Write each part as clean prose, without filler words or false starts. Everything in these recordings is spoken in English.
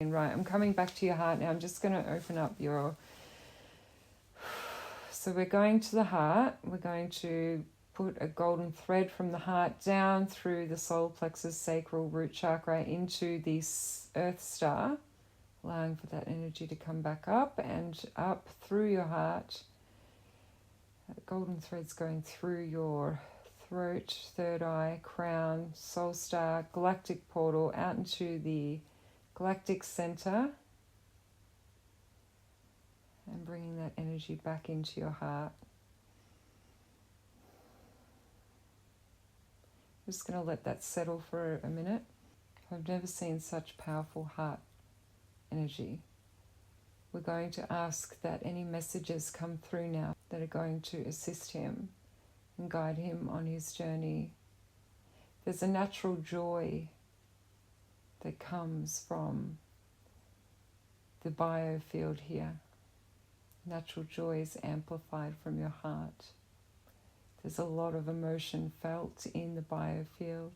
Right, I'm coming back to your heart now. I'm just going to open up your... So we're going to the heart. We're going to put a golden thread from the heart down through the solar plexus, sacral, root chakra into the earth star, allowing for that energy to come back up and up through your heart. That golden thread's going through your throat, third eye, crown, soul star, galactic portal, out into the galactic center, and bringing that energy back into your heart. I'm just going to let that settle for a minute. I've never seen such powerful heart energy. We're going to ask that any messages come through now that are going to assist him and guide him on his journey. There's a natural joy that comes from the biofield here. Natural joy is amplified from your heart. There's a lot of emotion felt in the biofield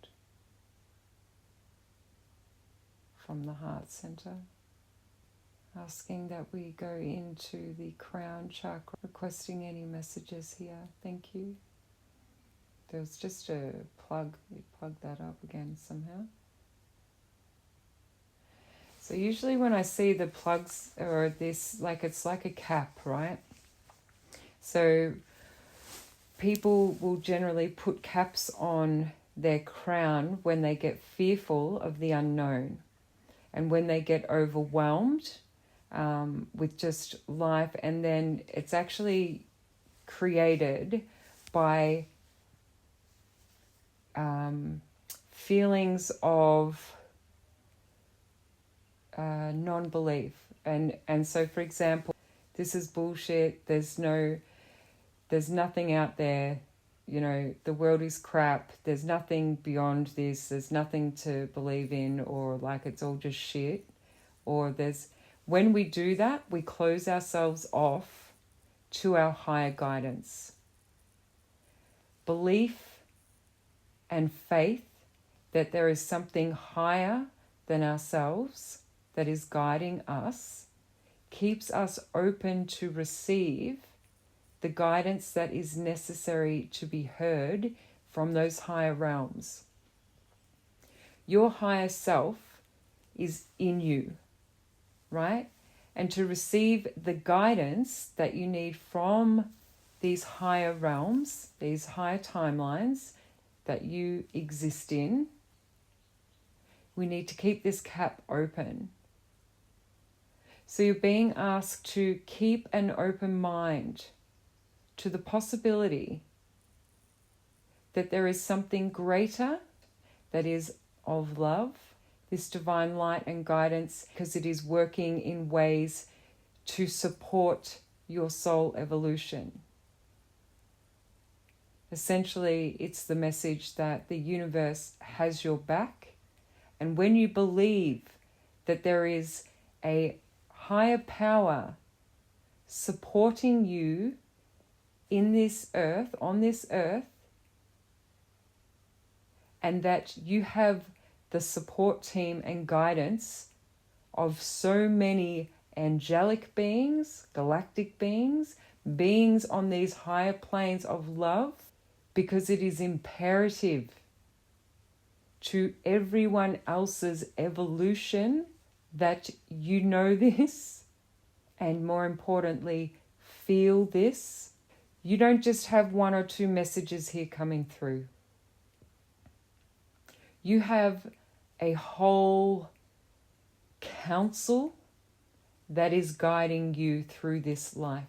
from the heart center. Asking that we go into the crown chakra, requesting any messages here. Thank you. There was just a plug. We plug that up again somehow. So usually when I see the plugs or this, like it's like a cap, right? So people will generally put caps on their crown when they get fearful of the unknown and when they get overwhelmed with just life, and then it's actually created by feelings of non-belief, and so for example, this is bullshit, there's nothing out there, you know, the world is crap, there's nothing beyond this, there's nothing to believe in, or like it's all just shit, or when we do that, we close ourselves off to our higher guidance. Belief and faith that there is something higher than ourselves that is guiding us keeps us open to receive the guidance that is necessary to be heard from those higher realms. Your higher self is in you, right? And to receive the guidance that you need from these higher realms, these higher timelines that you exist in, we need to keep this cap open. So you're being asked to keep an open mind to the possibility that there is something greater that is of love, this divine light and guidance, because it is working in ways to support your soul evolution. Essentially, it's the message that the universe has your back, and when you believe that there is a higher power supporting you in this earth, on this earth, and that you have the support team and guidance of so many angelic beings, galactic beings, beings on these higher planes of love, because it is imperative to everyone else's evolution that you know this, and more importantly, feel this. You don't just have one or two messages here coming through. You have a whole council that is guiding you through this life.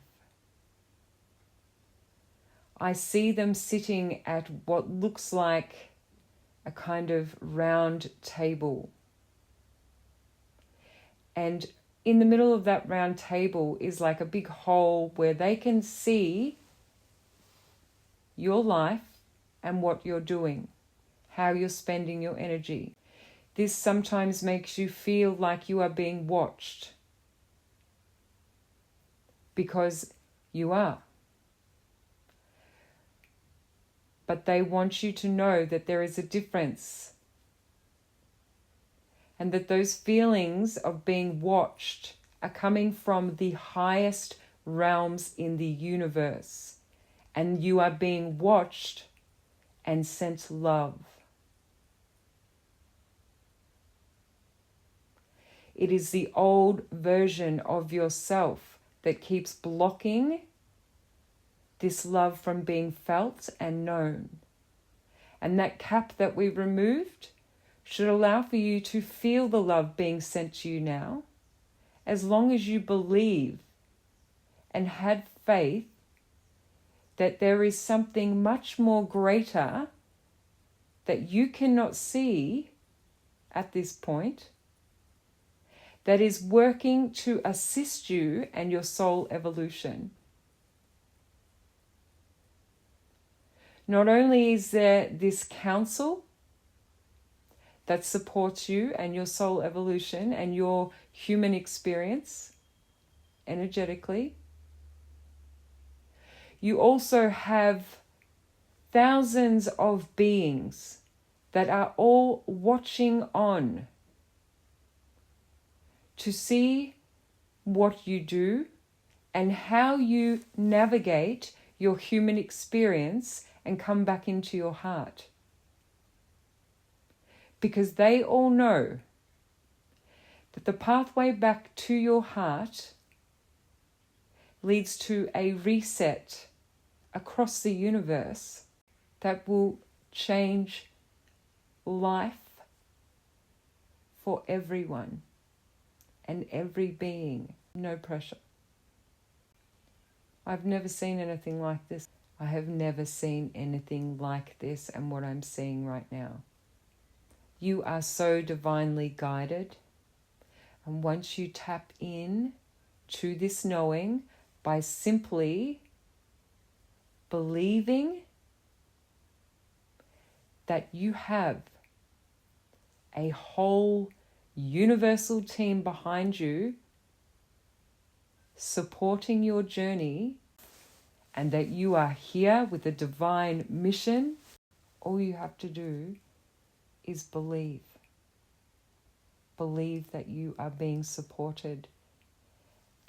I see them sitting at what looks like a kind of round table. And in the middle of that round table is like a big hole where they can see your life and what you're doing, how you're spending your energy. This sometimes makes you feel like you are being watched, because you are. But they want you to know that there is a difference. and that those feelings of being watched are coming from the highest realms in the universe, and you are being watched and sent love. It is the old version of yourself that keeps blocking this love from being felt and known. And that cap that we removed should allow for you to feel the love being sent to you now, as long as you believe and had faith that there is something much more greater that you cannot see at this point, that is working to assist you and your soul evolution. Not only is there this counsel that supports you and your soul evolution and your human experience energetically, you also have thousands of beings that are all watching on to see what you do and how you navigate your human experience and come back into your heart. Because they all know that the pathway back to your heart leads to a reset across the universe that will change life for everyone and every being. No pressure. I've never seen anything like this. I have never seen anything like this and what I'm seeing right now. You are so divinely guided. And once you tap in to this knowing by simply believing that you have a whole universal team behind you supporting your journey, and that you are here with a divine mission, all you have to do is believe. Believe that you are being supported,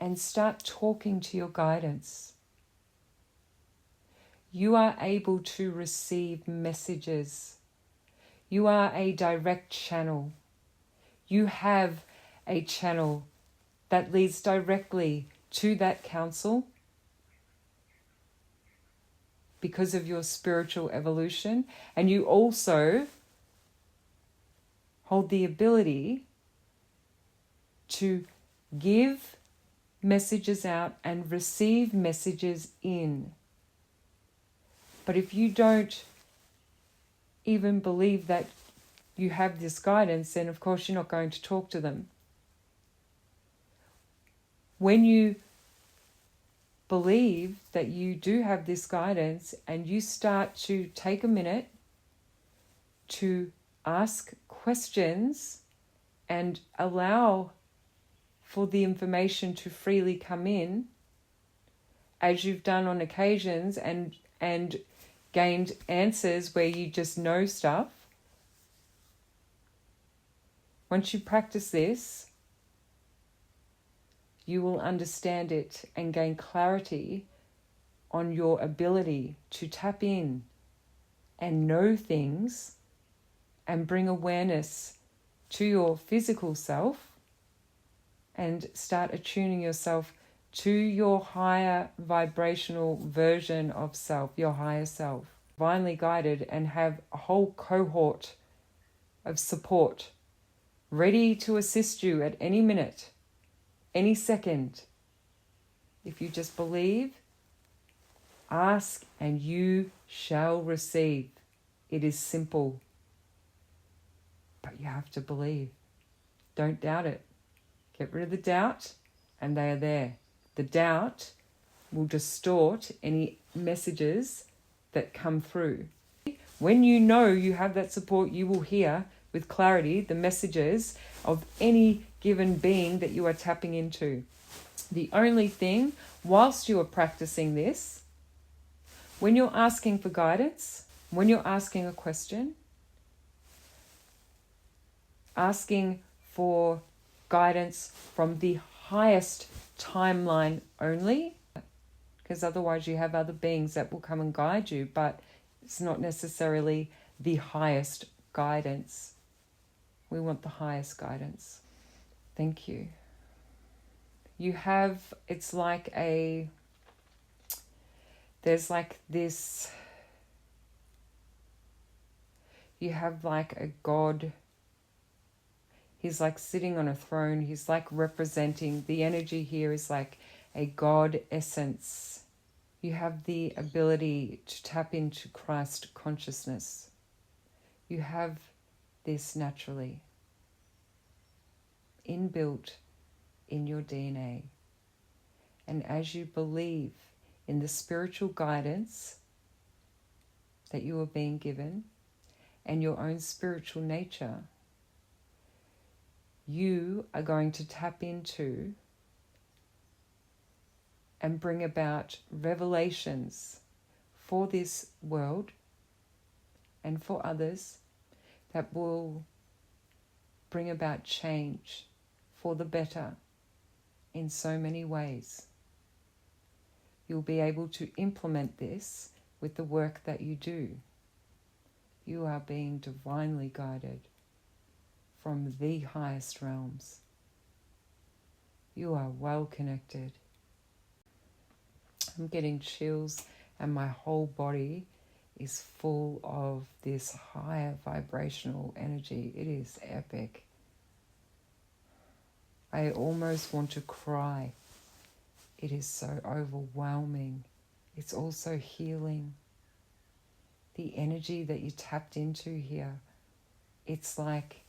and start talking to your guidance. You are able to receive messages. You are a direct channel. You have a channel that leads directly to that counsel because of your spiritual evolution. And you also hold the ability to give messages out and receive messages in. But if you don't even believe that you have this guidance, then of course you're not going to talk to them. When you believe that you do have this guidance and you start to take a minute to ask questions and allow for the information to freely come in, as you've done on occasions and gained answers where you just know stuff. Once you practice this, you will understand it and gain clarity on your ability to tap in and know things and bring awareness to your physical self and start attuning yourself to your higher vibrational version of self, your higher self, divinely guided, and have a whole cohort of support ready to assist you at any minute, any second. If you just believe, ask, and you shall receive. It is simple, but you have to believe. Don't doubt it. Get rid of the doubt, and they are there. The doubt will distort any messages that come through. When you know you have that support, you will hear with clarity the messages of any given being that you are tapping into. The only thing, whilst you are practicing this, when you're asking for guidance, when you're asking a question, asking for guidance from the highest timeline only, because otherwise you have other beings that will come and guide you, but it's not necessarily the highest guidance. We want the highest guidance. Thank you. You have, it's like there's like this, you have like a God. He's like sitting on a throne. He's like representing, the energy here is like a God essence. You have the ability to tap into Christ consciousness. You have this naturally inbuilt in your DNA. And as you believe in the spiritual guidance that you are being given and your own spiritual nature, you are going to tap into and bring about revelations for this world and for others that will bring about change for the better in so many ways. You'll be able to implement this with the work that you do. You are being divinely guided from the highest realms. You are well connected. I'm getting chills and my whole body is full of this higher vibrational energy. It is epic. I almost want to cry. It is so overwhelming. It's also healing. The energy that you tapped into here, it's like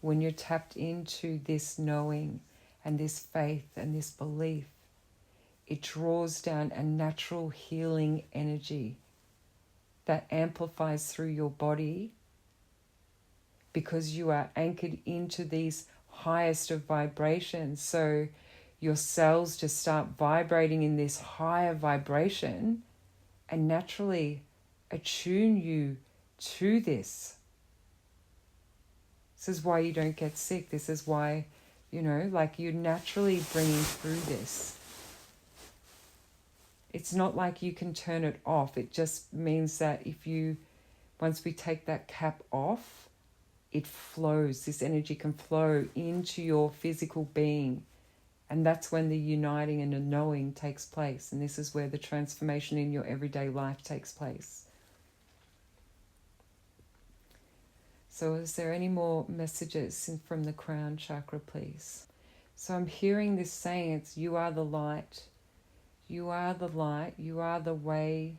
when you're tapped into this knowing and this faith and this belief, it draws down a natural healing energy that amplifies through your body because you are anchored into these highest of vibrations. So your cells just start vibrating in this higher vibration and naturally attune you to this. This is why you don't get sick. This is why, like you're naturally bringing through this. It's not like you can turn it off. It just means that once we take that cap off, it flows. This energy can flow into your physical being. And that's when the uniting and the knowing takes place. And this is where the transformation in your everyday life takes place. So is there any more messages from the crown chakra, please? So I'm hearing this saying, it's you are the light. You are the light. You are the way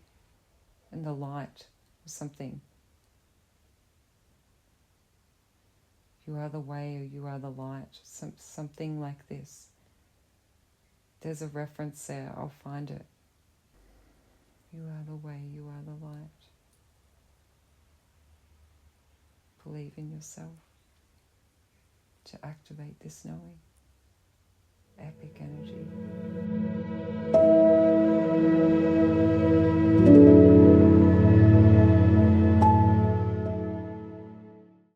and the light, or something. You are the way or you are the light. Something like this. There's a reference there. I'll find it. You are the way. You are the light. Believe in yourself to activate this knowing. Epic energy.